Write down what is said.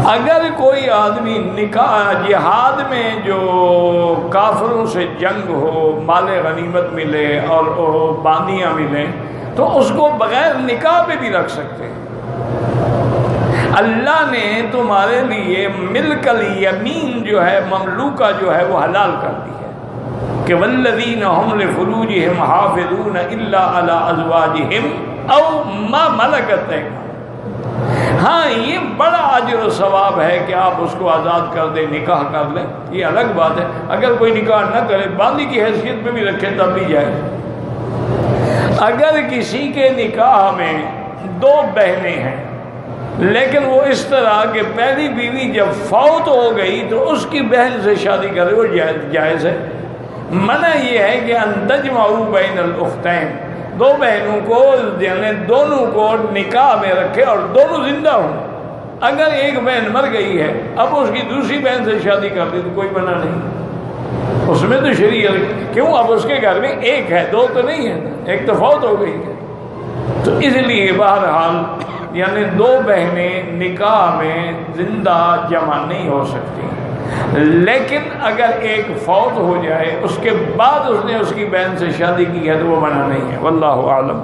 اگر کوئی آدمی نکاح جہاد میں جو کافروں سے جنگ ہو، مال غنیمت ملے اور باندیاں ملیں، تو اس کو بغیر نکاح پہ بھی رکھ سکتے ہیں۔ اللہ نے تمہارے لیے ملک الیمین جو ہے، مملوکہ جو ہے، وہ حلال کر دی ہے کہ والذین هم لفروجہم حافظون الا علی ازواجہم او ما ملکت ایمانہم۔ ہاں یہ بڑا اجر و ثواب ہے کہ آپ اس کو آزاد کر دیں، نکاح کر لیں، یہ الگ بات ہے۔ اگر کوئی نکاح نہ کرے، باندی کی حیثیت پہ بھی رکھے تب بھی جائے۔ اگر کسی کے نکاح میں دو بہنیں ہیں لیکن وہ اس طرح کہ پہلی بیوی جب فوت ہو گئی تو اس کی بہن سے شادی کرے، وہ جائز ہے۔ منع یہ ہے کہ ان تجمعوا بین الاختین، دو بہنوں کو یعنی دونوں کو نکاح میں رکھے اور دونوں زندہ ہوں۔ اگر ایک بہن مر گئی ہے، اب اس کی دوسری بہن سے شادی کر دی تو کوئی منع نہیں، اس میں تو شریعت کیوں، اب اس کے گھر میں ایک ہے، دو تو نہیں ہے، ایک تو فوت ہو گئی ہے۔ تو اس لیے بہرحال یعنی دو بہنیں نکاح میں زندہ جمع نہیں ہو سکتی، لیکن اگر ایک فوت ہو جائے اس کے بعد اس نے اس کی بہن سے شادی کی ہے تو وہ منع نہیں ہے۔ واللہ اعلم۔